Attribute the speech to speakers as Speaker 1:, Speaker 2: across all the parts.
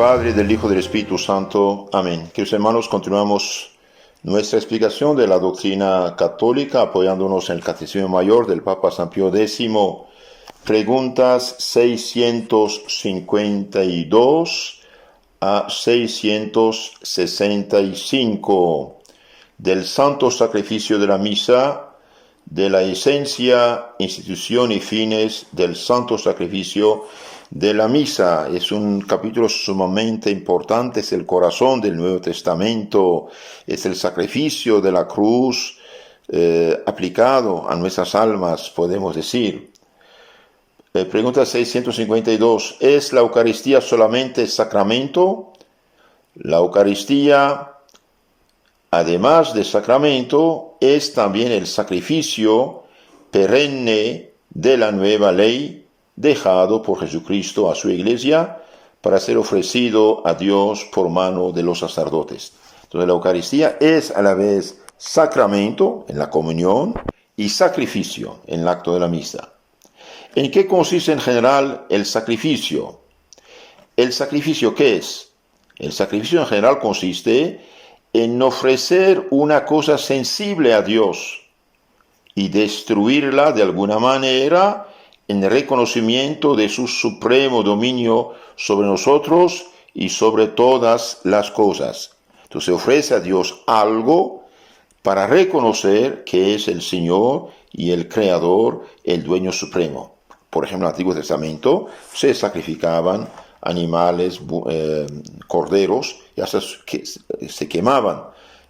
Speaker 1: Padre, del Hijo y del Espíritu Santo. Amén. Queridos hermanos, continuamos nuestra explicación de la doctrina católica apoyándonos en el Catecismo Mayor del Papa San Pío X. Preguntas 652 a 665 del santo sacrificio de la misa, de la esencia, institución y fines del santo sacrificio de la misa. Es un capítulo sumamente importante, es el corazón del Nuevo Testamento, es el sacrificio de la cruz aplicado a nuestras almas, podemos decir. Pregunta 652. ¿Es la Eucaristía solamente sacramento? La Eucaristía, además de sacramento, es también el sacrificio perenne de la nueva ley dejado por Jesucristo a su Iglesia para ser ofrecido a Dios por mano de los sacerdotes. Entonces la Eucaristía es a la vez sacramento en la comunión y sacrificio en el acto de la misa. ¿En qué consiste en general el sacrificio? ¿El sacrificio qué es? El sacrificio en general consiste en ofrecer una cosa sensible a Dios y destruirla de alguna manera en reconocimiento de su supremo dominio sobre nosotros y sobre todas las cosas. Entonces se ofrece a Dios algo para reconocer que es el Señor y el Creador, el Dueño Supremo. Por ejemplo, en el Antiguo Testamento se sacrificaban animales, corderos, y hasta se quemaban.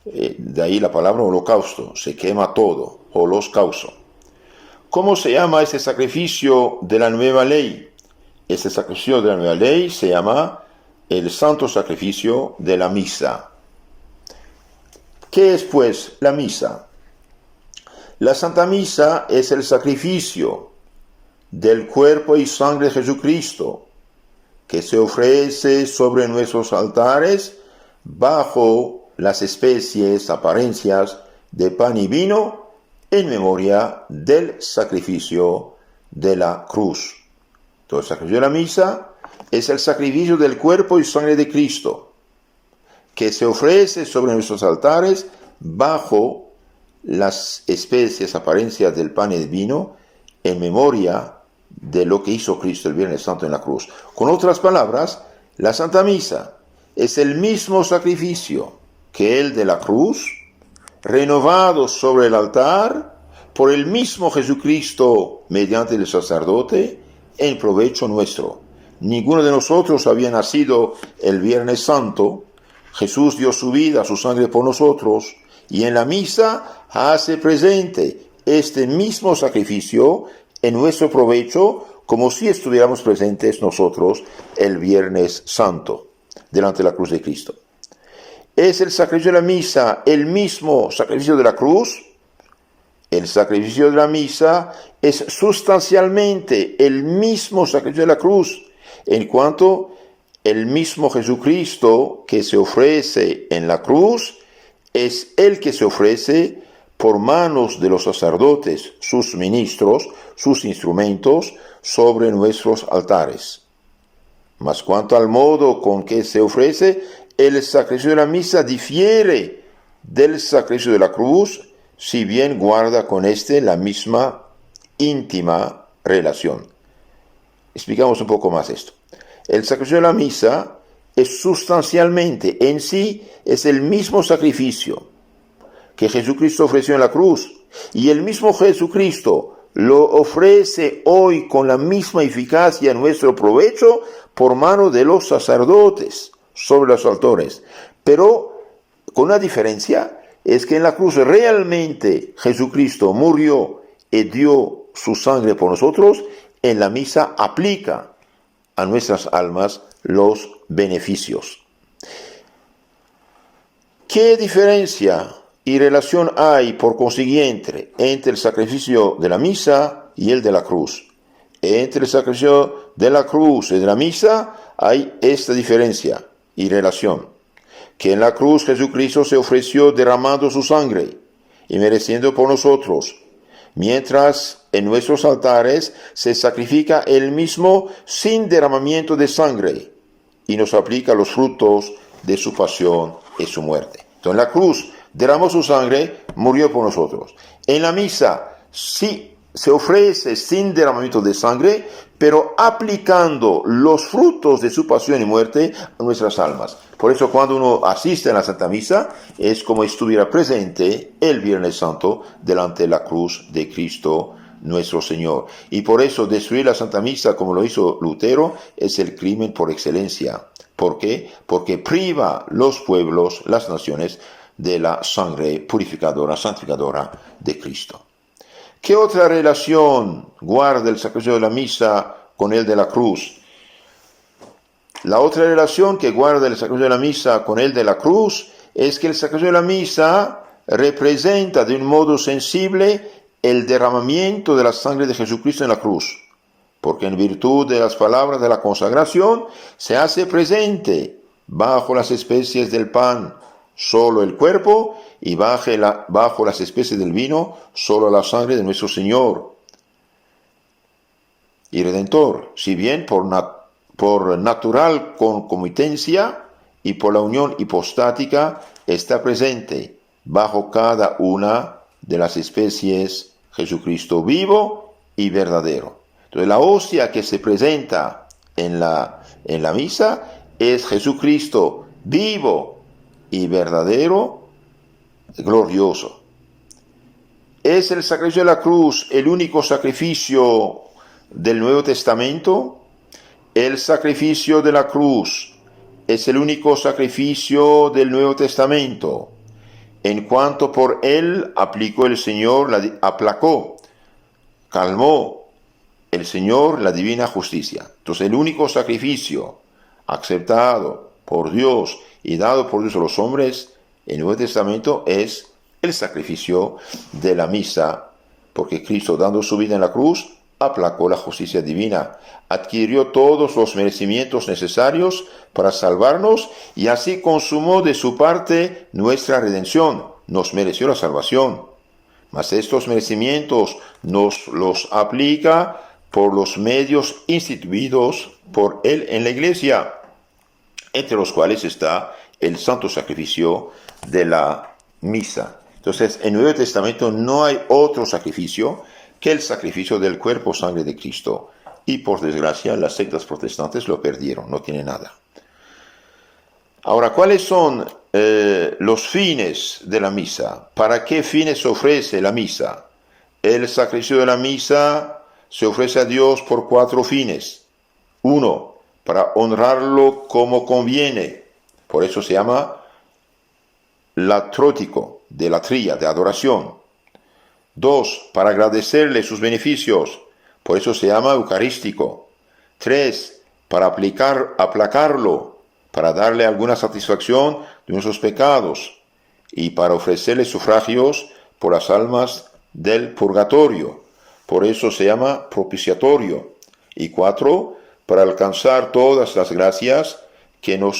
Speaker 1: De ahí la palabra holocausto, se quema todo, holocausto. ¿Cómo se llama este sacrificio de la nueva ley? Este sacrificio de la nueva ley se llama el santo sacrificio de la misa. ¿Qué es pues la misa? La Santa Misa es el sacrificio del cuerpo y sangre de Jesucristo, que se ofrece sobre nuestros altares bajo las especies, apariencias de pan y vino, en memoria del sacrificio de la cruz. Todo el sacrificio de la misa es el sacrificio del cuerpo y sangre de Cristo, que se ofrece sobre nuestros altares bajo las especies, apariencias del pan y del vino, en memoria de lo que hizo Cristo el Viernes Santo en la cruz. Con otras palabras, la Santa Misa es el mismo sacrificio que el de la cruz, renovado sobre el altar por el mismo Jesucristo mediante el sacerdote en provecho nuestro. Ninguno de nosotros había nacido el Viernes Santo. Jesús dio su vida, su sangre por nosotros, y en la misa hace presente este mismo sacrificio en nuestro provecho, como si estuviéramos presentes nosotros el Viernes Santo delante de la cruz de Cristo. ¿Es el sacrificio de la misa el mismo sacrificio de la cruz? El sacrificio de la misa es sustancialmente el mismo sacrificio de la cruz, en cuanto el mismo Jesucristo que se ofrece en la cruz es el que se ofrece por manos de los sacerdotes, sus ministros, sus instrumentos, sobre nuestros altares. Mas cuanto al modo con que se ofrece, el sacrificio de la misa difiere del sacrificio de la cruz, si bien guarda con este la misma íntima relación. Explicamos un poco más esto. El sacrificio de la misa es sustancialmente, en sí, es el mismo sacrificio que Jesucristo ofreció en la cruz, y el mismo Jesucristo lo ofrece hoy con la misma eficacia en nuestro provecho por mano de los sacerdotes sobre los altares. Pero con una diferencia, es que en la cruz realmente Jesucristo murió y dio su sangre por nosotros. En la misa aplica a nuestras almas los beneficios. ¿Qué diferencia y relación hay, por consiguiente, entre el sacrificio de la misa y el de la cruz? Entre el sacrificio de la cruz y de la misa hay esta diferencia y relación: que en la cruz Jesucristo se ofreció derramando su sangre y mereciendo por nosotros, mientras en nuestros altares se sacrifica él mismo sin derramamiento de sangre, y nos aplica los frutos de su pasión y su muerte. Entonces, en la cruz derramó su sangre, murió por nosotros. En la misa sí se ofrece sin derramamiento de sangre, pero aplicando los frutos de su pasión y muerte a nuestras almas. Por eso cuando uno asiste a la Santa Misa, es como estuviera presente el Viernes Santo delante de la cruz de Cristo nuestro Señor. Y por eso destruir la Santa Misa, como lo hizo Lutero, es el crimen por excelencia. ¿Por qué? Porque priva los pueblos, las naciones, de la sangre purificadora, santificadora de Cristo. ¿Qué otra relación guarda el sacrificio de la misa con el de la cruz? La otra relación que guarda el sacrificio de la misa con el de la cruz es que el sacrificio de la misa representa de un modo sensible el derramamiento de la sangre de Jesucristo en la cruz, porque en virtud de las palabras de la consagración se hace presente bajo las especies del pan solo el cuerpo y bajo las especies del vino solo la sangre de nuestro Señor y Redentor, si bien por natural concomitancia y por la unión hipostática está presente bajo cada una de las especies Jesucristo vivo y verdadero. Entonces la hostia que se presenta en la misa es Jesucristo vivo y verdadero, glorioso. ¿Es el sacrificio de la cruz el único sacrificio del Nuevo Testamento? El sacrificio de la cruz es el único sacrificio del Nuevo Testamento, en cuanto por él aplicó el Señor, calmó el Señor la divina justicia. Entonces el único sacrificio aceptado por Dios y dado por Dios a los hombres en el Nuevo Testamento es el sacrificio de la misa, porque Cristo, dando su vida en la cruz, aplacó la justicia divina, adquirió todos los merecimientos necesarios para salvarnos y así consumó de su parte nuestra redención, nos mereció la salvación. Mas estos merecimientos nos los aplica por los medios instituidos por Él en la Iglesia, entre los cuales está el santo sacrificio de la misa. Entonces, en el Nuevo Testamento no hay otro sacrificio que el sacrificio del cuerpo sangre de Cristo. Y por desgracia, las sectas protestantes lo perdieron, no tiene nada. Ahora, ¿cuáles son los fines de la misa? ¿Para qué fines se ofrece la misa? El sacrificio de la misa se ofrece a Dios por 4 fines. 1, para honrarlo como conviene. Por eso se llama latrótico, de latría, de adoración. 2, para agradecerle sus beneficios. Por eso se llama eucarístico. 3, para aplacarlo, para darle alguna satisfacción de nuestros pecados y para ofrecerle sufragios por las almas del purgatorio. Por eso se llama propiciatorio. Y 4, para alcanzar todas las gracias que no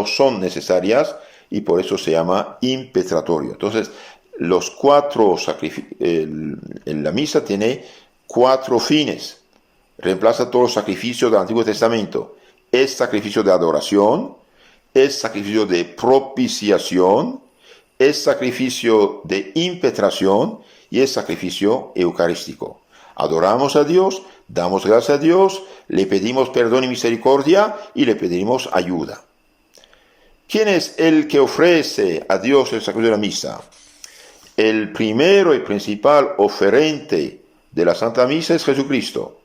Speaker 1: son necesarias, y por eso se llama impetratorio. Entonces, la misa tiene 4 fines. Reemplaza todos los sacrificios del Antiguo Testamento. Es sacrificio de adoración, es sacrificio de propiciación, es sacrificio de impetración y es sacrificio eucarístico. Adoramos a Dios, damos gracias a Dios, le pedimos perdón y misericordia y le pedimos ayuda. ¿Quién es el que ofrece a Dios el sacrificio de la misa? El primero y principal oferente de la Santa Misa es Jesucristo,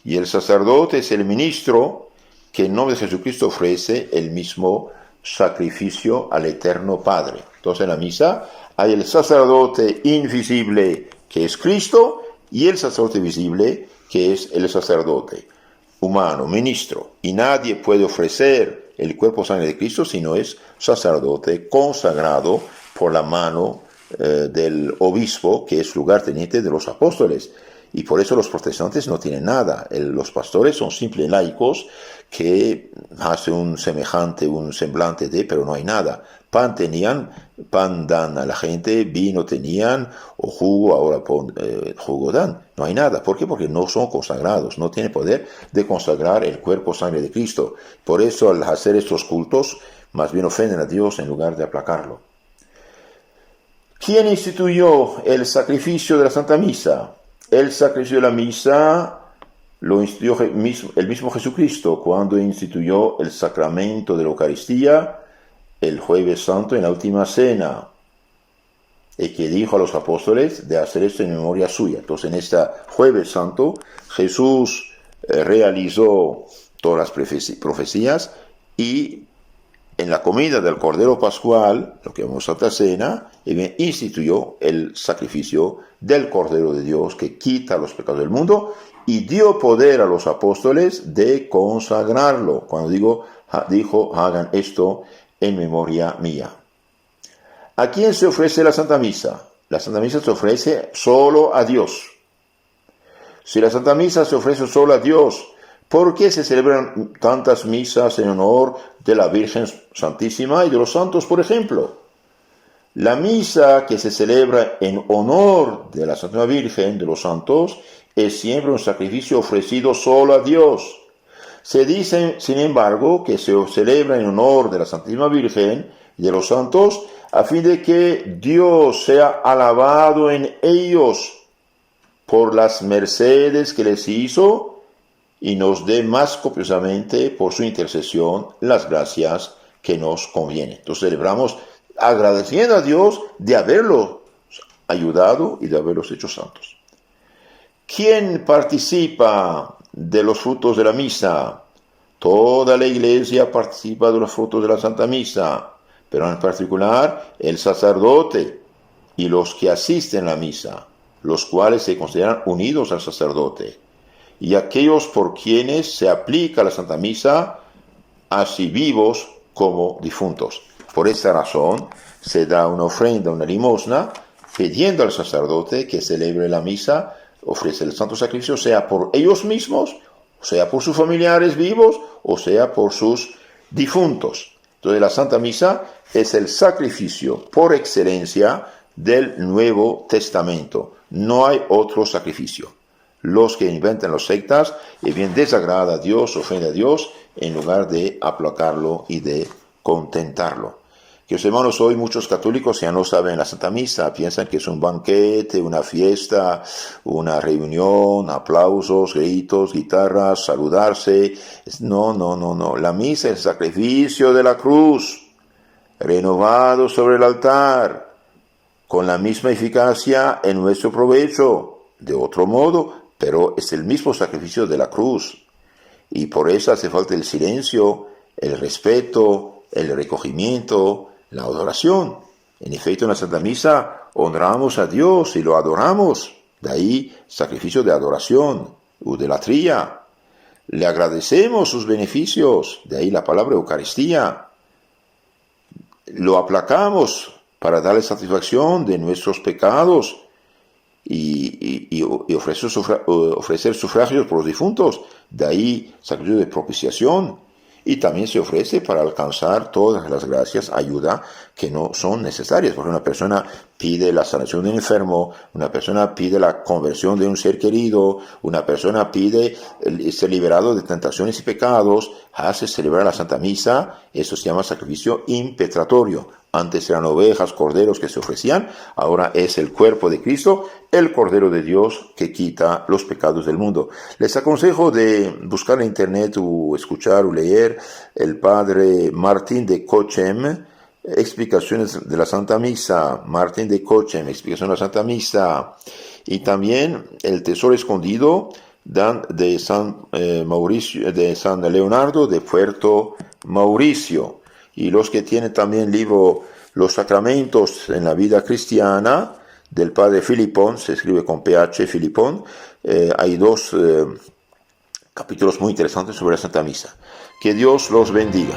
Speaker 1: y el sacerdote es el ministro que en nombre de Jesucristo ofrece el mismo sacrificio al Eterno Padre. Entonces en la misa hay el sacerdote invisible que es Cristo y el sacerdote visible que es el sacerdote humano, ministro. Y nadie puede ofrecer el cuerpo sangre de Cristo si no es sacerdote consagrado por la mano del obispo, que es lugarteniente de los apóstoles. Y por eso los protestantes no tienen nada. Los pastores son simples laicos que hace un semejante, un semblante de, pero no hay nada. Pan tenían, pan dan a la gente, vino tenían, o jugo, ahora jugo dan. No hay nada. ¿Por qué? Porque no son consagrados, no tienen poder de consagrar el cuerpo, sangre de Cristo. Por eso al hacer estos cultos, más bien ofenden a Dios en lugar de aplacarlo. ¿Quién instituyó el sacrificio de la Santa Misa? El sacrificio de la misa lo instituyó el mismo Jesucristo cuando instituyó el sacramento de la Eucaristía el Jueves Santo en la última cena, y que dijo a los apóstoles de hacer esto en memoria suya. Entonces, en este Jueves Santo, Jesús realizó todas las profecías, y en la comida del Cordero Pascual, lo que vemos Santa Cena, instituyó el sacrificio del Cordero de Dios que quita los pecados del mundo, y dio poder a los apóstoles de consagrarlo. Cuando dijo, hagan esto en memoria mía. ¿A quién se ofrece la Santa Misa? La Santa Misa se ofrece solo a Dios. Si la Santa Misa se ofrece solo a Dios, ¿por qué se celebran tantas misas en honor de la Virgen Santísima y de los santos, por ejemplo? La misa que se celebra en honor de la Santísima Virgen, de los santos, es siempre un sacrificio ofrecido solo a Dios. Se dice, sin embargo, que se celebra en honor de la Santísima Virgen y de los santos a fin de que Dios sea alabado en ellos por las mercedes que les hizo y nos dé más copiosamente por su intercesión las gracias que nos convienen. Entonces celebramos agradeciendo a Dios de haberlos ayudado y de haberlos hecho santos. ¿Quién participa de los frutos de la misa? Toda la Iglesia participa de los frutos de la Santa Misa, pero en particular el sacerdote y los que asisten a la misa, los cuales se consideran unidos al sacerdote, y aquellos por quienes se aplica la Santa Misa, así vivos como difuntos. Por esta razón se da una ofrenda, una limosna, pidiendo al sacerdote que celebre la misa, ofrece el santo sacrificio, sea por ellos mismos, sea por sus familiares vivos, o sea por sus difuntos. Entonces la Santa Misa es el sacrificio por excelencia del Nuevo Testamento. No hay otro sacrificio. Los que inventan las sectas, bien desagrada a Dios, ofende a Dios, en lugar de aplacarlo y de contentarlo. Que los hermanos, hoy muchos católicos ya no saben la Santa Misa, piensan que es un banquete, una fiesta, una reunión, aplausos, gritos, guitarras, saludarse. No. La misa es el sacrificio de la cruz, renovado sobre el altar, con la misma eficacia en nuestro provecho, de otro modo, pero es el mismo sacrificio de la cruz. Y por eso hace falta el silencio, el respeto, el recogimiento, la adoración. En efecto, en la Santa Misa honramos a Dios y lo adoramos. De ahí sacrificio de adoración, idolatría. Le agradecemos sus beneficios. De ahí la palabra Eucaristía. Lo aplacamos para darle satisfacción de nuestros pecados y ofrecer sufragios por los difuntos. De ahí sacrificio de propiciación. Y también se ofrece para alcanzar todas las gracias, ayuda que no son necesarias. Porque una persona pide la sanación de un enfermo, una persona pide la conversión de un ser querido, una persona pide ser liberado de tentaciones y pecados, hace celebrar la Santa Misa. Eso se llama sacrificio impetratorio. Antes eran ovejas, corderos que se ofrecían, ahora es el cuerpo de Cristo, el Cordero de Dios que quita los pecados del mundo. Les aconsejo de buscar en internet o escuchar o leer el padre Martín de Cochem, explicaciones de la Santa Misa, Martín de Cochem, explicación de la Santa Misa, y también el tesoro escondido de San Mauricio, de San Leonardo de Puerto Mauricio. Y los que tienen también libro Los Sacramentos en la Vida Cristiana, del padre Filipón, se escribe con PH, Filipón, hay dos capítulos muy interesantes sobre la Santa Misa. Que Dios los bendiga.